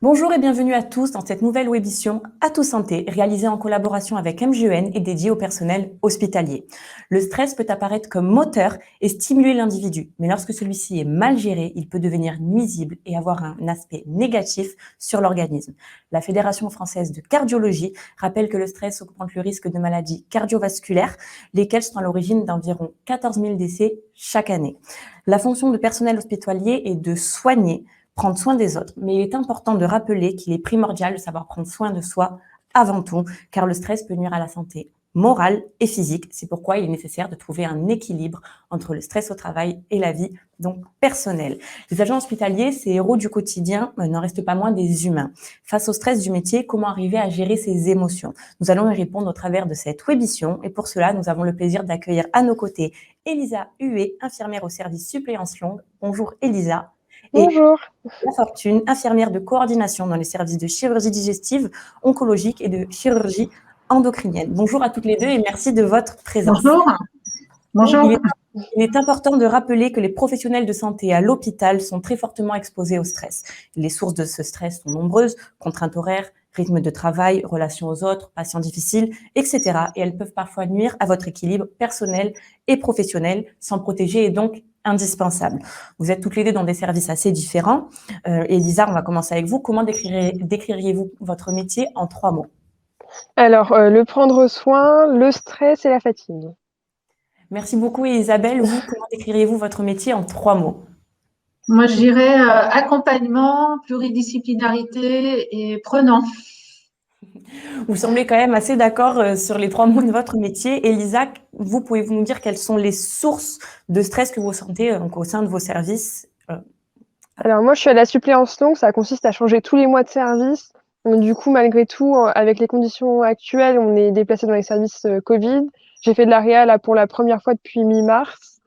Bonjour et bienvenue à tous dans cette nouvelle web-émission À tout santé, réalisée en collaboration avec MGEN et dédiée au personnel hospitalier. Le stress peut apparaître comme moteur et stimuler l'individu, mais lorsque celui-ci est mal géré, il peut devenir nuisible et avoir un aspect négatif sur l'organisme. La Fédération française de cardiologie rappelle que le stress augmente le risque de maladies cardiovasculaires, lesquelles sont à l'origine d'environ 14 000 décès chaque année. La fonction de personnel hospitalier est de soigner, prendre soin des autres. Mais il est important de rappeler qu'il est primordial de savoir prendre soin de soi avant tout, car le stress peut nuire à la santé morale et physique. C'est pourquoi il est nécessaire de trouver un équilibre entre le stress au travail et la vie donc personnelle. Les agents hospitaliers, ces héros du quotidien, n'en restent pas moins des humains. Face au stress du métier, comment arriver à gérer ses émotions? Nous allons y répondre au travers de cette web-émission et pour cela, nous avons le plaisir d'accueillir à nos côtés Elisa Huet, infirmière au service suppléance longue. Bonjour Elisa. Et Bonjour. la Fortune, infirmière de coordination dans les services de chirurgie digestive, oncologique et de chirurgie endocrinienne. Bonjour à toutes les deux et merci de votre présence. Bonjour. Bonjour. Il est important de rappeler que les professionnels de santé à l'hôpital sont très fortement exposés au stress. Les sources de ce stress sont nombreuses, contraintes horaires, rythme de travail, relations aux autres, patients difficiles, etc. Et elles peuvent parfois nuire à votre équilibre personnel et professionnel. S'en protéger est donc indispensable. Vous êtes toutes les deux dans des services assez différents. Elisa, on va commencer avec vous. Comment décririez-vous votre métier en 3 mots? Alors, le prendre soin, le stress et la fatigue. Merci beaucoup. Et Isabelle, vous, comment décririez-vous votre métier en 3 mots? Moi, je dirais accompagnement, pluridisciplinarité et prenant. Vous semblez quand même assez d'accord sur les 3 mots de votre métier. Elisa, vous pouvez-vous nous dire quelles sont les sources de stress que vous sentez donc, au sein de vos services? Alors moi, je suis à la suppléance longue, ça consiste à changer tous les mois de service. Donc du coup, malgré tout, avec les conditions actuelles, on est déplacé dans les services Covid. J'ai fait de l'AREA là pour la première fois depuis mi-mars.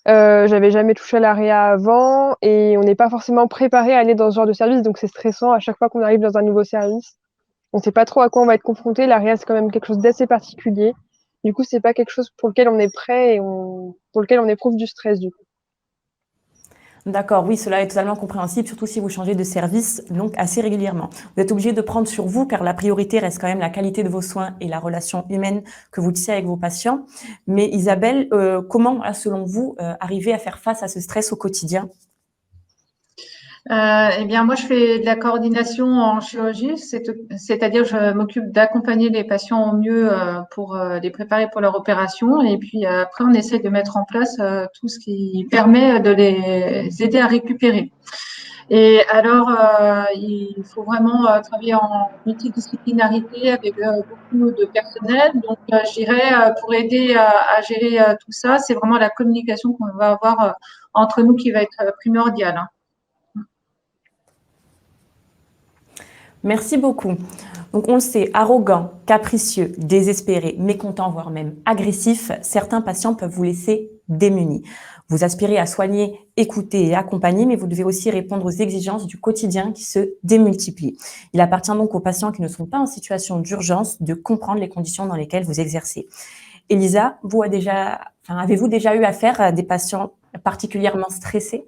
J'avais jamais touché à l'AREA avant et on n'est pas forcément préparé à aller dans ce genre de service, donc c'est stressant à chaque fois qu'on arrive dans un nouveau service. On ne sait pas trop à quoi on va être confronté. L'AREA, c'est quand même quelque chose d'assez particulier. Du coup, c'est pas quelque chose pour lequel on est prêt et pour lequel on éprouve du stress, du coup. D'accord, oui, cela est totalement compréhensible, surtout si vous changez de service donc assez régulièrement. Vous êtes obligé de prendre sur vous car la priorité reste quand même la qualité de vos soins et la relation humaine que vous tissez avec vos patients. Mais Isabelle, comment, selon vous, arriver à faire face à ce stress au quotidien? Eh bien, moi, je fais de la coordination en chirurgie, c'est-à-dire je m'occupe d'accompagner les patients au mieux pour les préparer pour leur opération. Et puis après, on essaie de mettre en place tout ce qui permet de les aider à récupérer. Et alors, il faut vraiment travailler en multidisciplinarité avec beaucoup de personnel. Donc, je dirais, pour aider à gérer tout ça, c'est vraiment la communication qu'on va avoir entre nous qui va être primordiale. Hein. Merci beaucoup. Donc on le sait, arrogant, capricieux, désespéré, mécontent, voire même agressif, certains patients peuvent vous laisser démunis. Vous aspirez à soigner, écouter et accompagner, mais vous devez aussi répondre aux exigences du quotidien qui se démultiplient. Il appartient donc aux patients qui ne sont pas en situation d'urgence de comprendre les conditions dans lesquelles vous exercez. Elisa, avez-vous déjà eu affaire à des patients particulièrement stressés?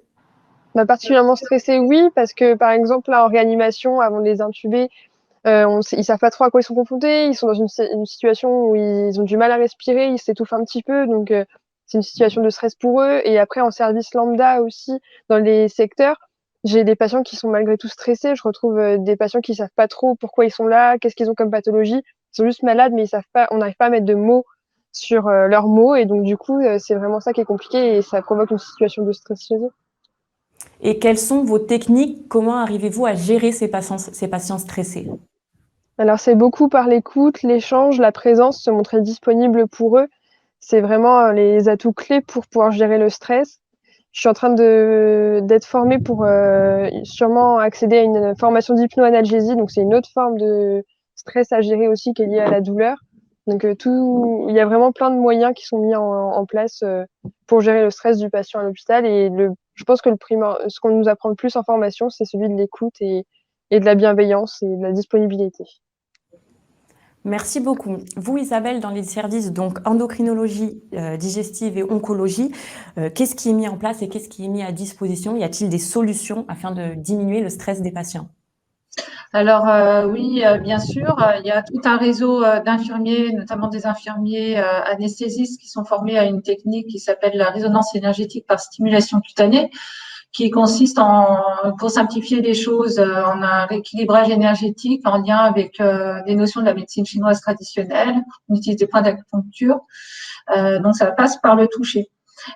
Particulièrement stressée, oui, parce que par exemple, là, en réanimation, avant de les intuber, ils savent pas trop à quoi ils sont confrontés. Ils sont dans une situation où ils ont du mal à respirer, ils s'étouffent un petit peu, donc c'est une situation de stress pour eux. Et après, en service lambda aussi, dans les secteurs, j'ai des patients qui sont malgré tout stressés. Je retrouve des patients qui savent pas trop pourquoi ils sont là, qu'est-ce qu'ils ont comme pathologie. Ils sont juste malades, mais ils savent pas. On n'arrive pas à mettre de mots sur leurs mots, et donc du coup, c'est vraiment ça qui est compliqué et ça provoque une situation de stress chez eux. Et quelles sont vos techniques? Comment arrivez-vous à gérer ces patients stressés? Alors c'est beaucoup par l'écoute, l'échange, la présence, se montrer disponible pour eux. C'est vraiment les atouts clés pour pouvoir gérer le stress. Je suis en train d'être formée pour sûrement accéder à une formation d'hypnoanalgésie. Donc c'est une autre forme de stress à gérer aussi qui est liée à la douleur. Donc il y a vraiment plein de moyens qui sont mis en place pour gérer le stress du patient à l'hôpital. Et je pense que ce qu'on nous apprend le plus en formation, c'est celui de l'écoute et de la bienveillance et de la disponibilité. Merci beaucoup. Vous, Isabelle, dans les services donc endocrinologie, digestive et oncologie, qu'est-ce qui est mis en place et qu'est-ce qui est mis à disposition? Y a-t-il des solutions afin de diminuer le stress des patients? Alors oui, bien sûr, il y a tout un réseau d'infirmiers, notamment des infirmiers anesthésistes qui sont formés à une technique qui s'appelle la résonance énergétique par stimulation cutanée, qui consiste pour simplifier les choses, en un rééquilibrage énergétique en lien avec des notions de la médecine chinoise traditionnelle. On utilise des points d'acupuncture, donc ça passe par le toucher.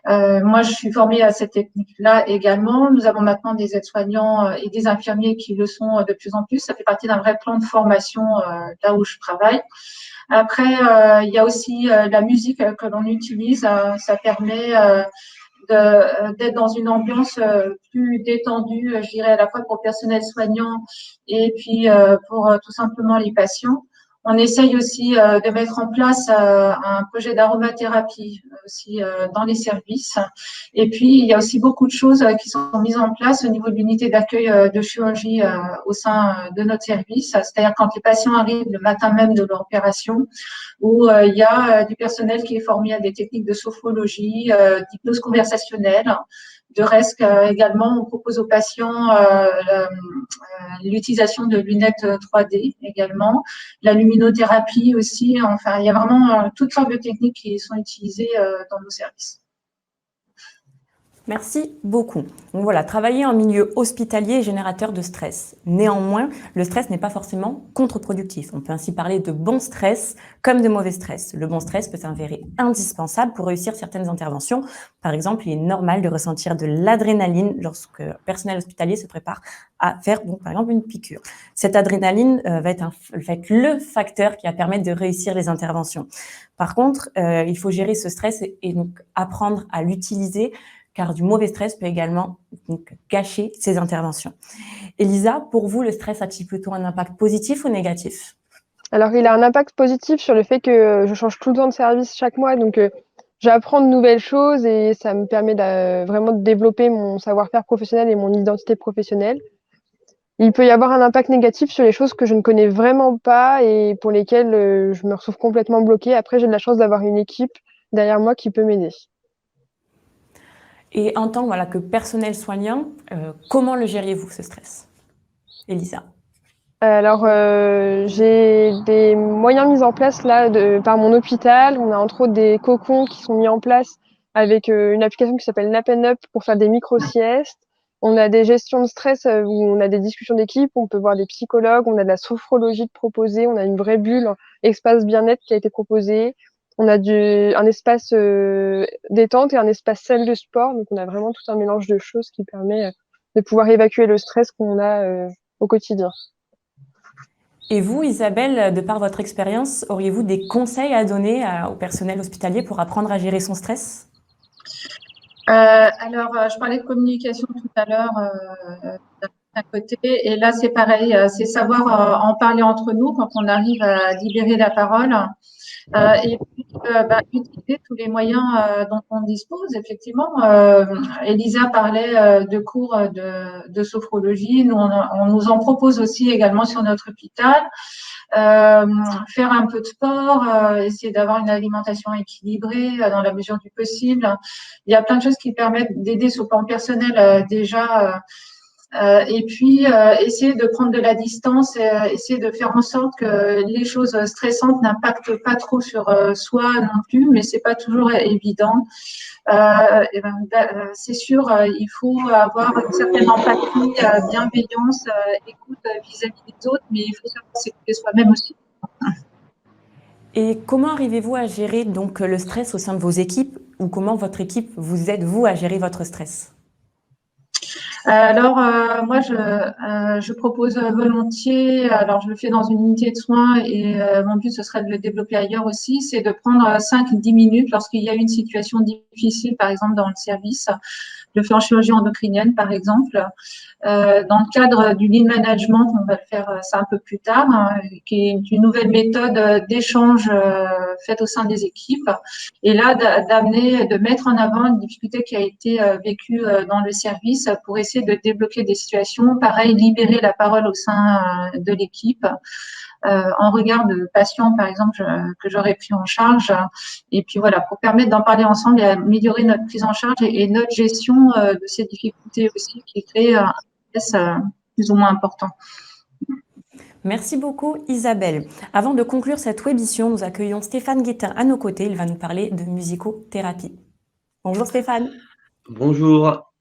Moi, je suis formée à cette technique-là également. Nous avons maintenant des aides-soignants et des infirmiers qui le sont de plus en plus. Ça fait partie d'un vrai plan de formation là où je travaille. Après, il y a aussi la musique que l'on utilise. Ça permet d'être dans une ambiance plus détendue, je dirais, à la fois pour le personnel soignant et puis pour tout simplement les patients. On essaye aussi de mettre en place un projet d'aromathérapie aussi dans les services. Et puis, il y a aussi beaucoup de choses qui sont mises en place au niveau de l'unité d'accueil de chirurgie au sein de notre service. C'est-à-dire quand les patients arrivent le matin même de leur opération, où il y a du personnel qui est formé à des techniques de sophrologie, d'hypnose conversationnelle. De reste, également, on propose aux patients l'utilisation de lunettes 3D également, la luminothérapie aussi. Enfin, il y a vraiment toutes sortes de techniques qui sont utilisées dans nos services. Merci beaucoup. Donc voilà, travailler en milieu hospitalier est générateur de stress. Néanmoins, le stress n'est pas forcément contre-productif. On peut ainsi parler de bon stress comme de mauvais stress. Le bon stress peut s'avérer indispensable pour réussir certaines interventions. Par exemple, il est normal de ressentir de l'adrénaline lorsque le personnel hospitalier se prépare à faire, par exemple, une piqûre. Cette adrénaline va être le facteur qui va permettre de réussir les interventions. Par contre, il faut gérer ce stress et donc apprendre à l'utiliser, car du mauvais stress peut également gâcher ces interventions. Elisa, pour vous, le stress a-t-il plutôt un impact positif ou négatif? Alors, il a un impact positif sur le fait que je change tout le temps de service chaque mois, donc j'apprends de nouvelles choses et ça me permet vraiment de développer mon savoir-faire professionnel et mon identité professionnelle. Il peut y avoir un impact négatif sur les choses que je ne connais vraiment pas et pour lesquelles je me retrouve complètement bloquée. Après, j'ai de la chance d'avoir une équipe derrière moi qui peut m'aider. Et en tant que personnel soignant, comment le gériez-vous, ce stress? Elisa. Alors, j'ai des moyens mis en place là par mon hôpital. On a entre autres des cocons qui sont mis en place avec une application qui s'appelle Nap and Up pour faire des micro-siestes. On a des gestions de stress où on a des discussions d'équipe, on peut voir des psychologues, on a de la sophrologie de proposer, on a une vraie bulle, espace bien-être qui a été proposé. On a un espace détente et un espace salle de sport. Donc, on a vraiment tout un mélange de choses qui permet de pouvoir évacuer le stress qu'on a au quotidien. Et vous, Isabelle, de par votre expérience, auriez-vous des conseils à donner au personnel hospitalier pour apprendre à gérer son stress? Alors, je parlais de communication tout à l'heure d'un côté, et là, c'est pareil, c'est savoir en parler entre nous quand on arrive à libérer la parole. Et puis, utiliser tous les moyens dont on dispose. Effectivement, Elisa parlait de cours de sophrologie. Nous, on nous en propose aussi également sur notre hôpital. Faire un peu de sport, essayer d'avoir une alimentation équilibrée dans la mesure du possible. Il y a plein de choses qui permettent d'aider sur le plan personnel déjà. Et puis, essayer de prendre de la distance, essayer de faire en sorte que les choses stressantes n'impactent pas trop sur soi non plus, mais c'est pas toujours évident. C'est sûr, il faut avoir une certaine empathie, bienveillance, écoute vis-à-vis des autres, mais il faut savoir s'écouter soi-même aussi. Et comment arrivez-vous à gérer donc le stress au sein de vos équipes, ou comment votre équipe vous aide, vous, à gérer votre stress? Alors, moi, je propose volontiers, alors je le fais dans une unité de soins et mon but, ce serait de le développer ailleurs aussi, c'est de prendre 5-10 minutes lorsqu'il y a une situation difficile, par exemple dans le service. Je le fais en chirurgie endocrinienne, par exemple. Dans le cadre du lean management, on va le faire ça un peu plus tard, qui est une nouvelle méthode d'échange faite au sein des équipes. Et là, d'amener, de mettre en avant une difficulté qui a été vécue dans le service pour essayer de débloquer des situations. Pareil, libérer la parole au sein de l'équipe. En regard de patients, par exemple, que j'aurais pris en charge. Et puis voilà, pour permettre d'en parler ensemble et améliorer notre prise en charge et notre gestion de ces difficultés aussi qui créent un stress plus ou moins important. Merci beaucoup Isabelle. Avant de conclure cette wébition, nous accueillons Stéphane Guettin à nos côtés. Il va nous parler de musicothérapie. Bonjour Stéphane. Bonjour,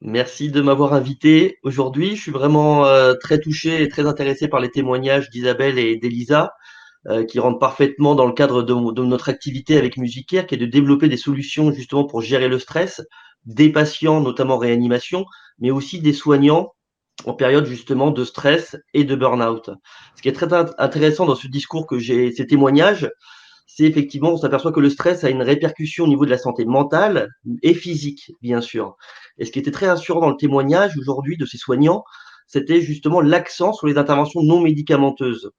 merci de m'avoir invité aujourd'hui. Je suis vraiment très touché et très intéressé par les témoignages d'Isabelle et d'Elisa qui rentrent parfaitement dans le cadre de notre activité avec Musicare, qui est de développer des solutions justement pour gérer le stress des patients, notamment en réanimation, mais aussi des soignants en période justement de stress et de burn-out. Ce qui est très intéressant dans ce discours ces témoignages, c'est effectivement, on s'aperçoit que le stress a une répercussion au niveau de la santé mentale et physique, bien sûr. Et ce qui était très rassurant dans le témoignage aujourd'hui de ces soignants, c'était justement l'accent sur les interventions non médicamenteuses.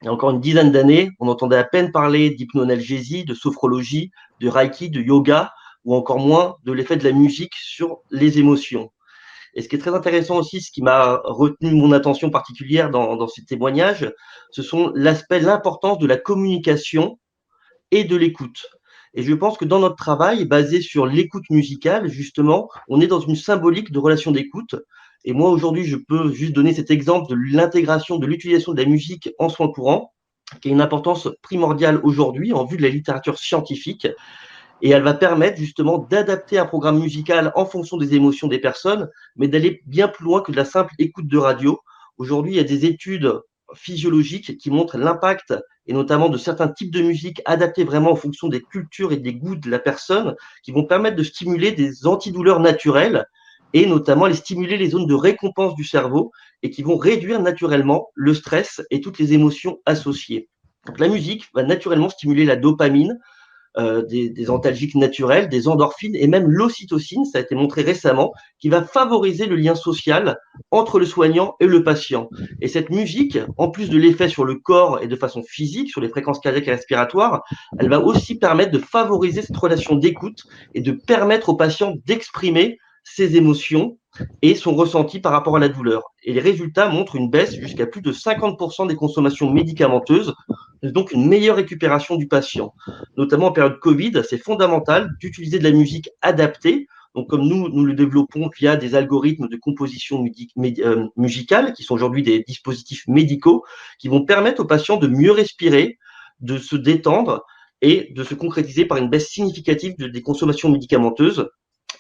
Il y a encore une dizaine d'années, on entendait à peine parler d'hypnoanalgésie, de sophrologie, de reiki, de yoga, ou encore moins de l'effet de la musique sur les émotions. Et ce qui est très intéressant aussi, ce qui m'a retenu mon attention particulière dans ces témoignages, ce sont l'importance de la communication et de l'écoute. Et je pense que dans notre travail, basé sur l'écoute musicale, justement, on est dans une symbolique de relation d'écoute. Et moi, aujourd'hui, je peux juste donner cet exemple de l'intégration, de l'utilisation de la musique en soins courants, qui a une importance primordiale aujourd'hui en vue de la littérature scientifique. Et elle va permettre justement d'adapter un programme musical en fonction des émotions des personnes, mais d'aller bien plus loin que de la simple écoute de radio. Aujourd'hui, il y a des études physiologiques qui montrent l'impact, et notamment de certains types de musique adaptés vraiment en fonction des cultures et des goûts de la personne, qui vont permettre de stimuler des antidouleurs naturelles, et notamment stimuler les zones de récompense du cerveau, et qui vont réduire naturellement le stress et toutes les émotions associées. Donc la musique va naturellement stimuler la dopamine, des antalgiques naturels, des endorphines et même l'ocytocine, ça a été montré récemment, qui va favoriser le lien social entre le soignant et le patient. Et cette musique, en plus de l'effet sur le corps et de façon physique, sur les fréquences cardiaques et respiratoires, elle va aussi permettre de favoriser cette relation d'écoute et de permettre au patient d'exprimer ses émotions et son ressenti par rapport à la douleur. Et les résultats montrent une baisse jusqu'à plus de 50% des consommations médicamenteuses, donc une meilleure récupération du patient. Notamment en période Covid, c'est fondamental d'utiliser de la musique adaptée. Donc, comme nous le développons via des algorithmes de composition musicale, qui sont aujourd'hui des dispositifs médicaux, qui vont permettre aux patients de mieux respirer, de se détendre et de se concrétiser par une baisse significative des consommations médicamenteuses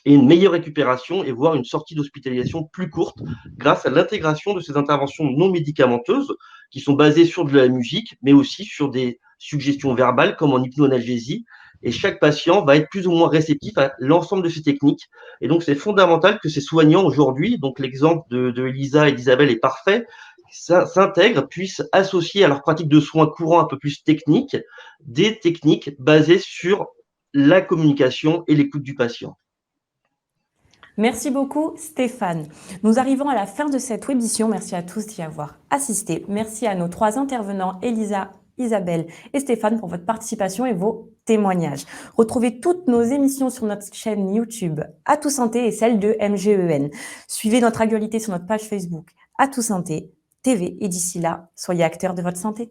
et une meilleure récupération et voire une sortie d'hospitalisation plus courte grâce à l'intégration de ces interventions non médicamenteuses qui sont basées sur de la musique, mais aussi sur des suggestions verbales comme en hypnoanalgésie. Et chaque patient va être plus ou moins réceptif à l'ensemble de ces techniques. Et donc, c'est fondamental que ces soignants aujourd'hui, donc l'exemple de Elisa et d'Isabelle est parfait, s'intègrent, puissent associer à leur pratique de soins courants un peu plus techniques, des techniques basées sur la communication et l'écoute du patient. Merci beaucoup Stéphane. Nous arrivons à la fin de cette wébition. Merci à tous d'y avoir assisté. Merci à nos 3 intervenants, Elisa, Isabelle et Stéphane, pour votre participation et vos témoignages. Retrouvez toutes nos émissions sur notre chaîne YouTube Atout Santé et celle de MGEN. Suivez notre actualité sur notre page Facebook Atout Santé TV et d'ici là, soyez acteurs de votre santé.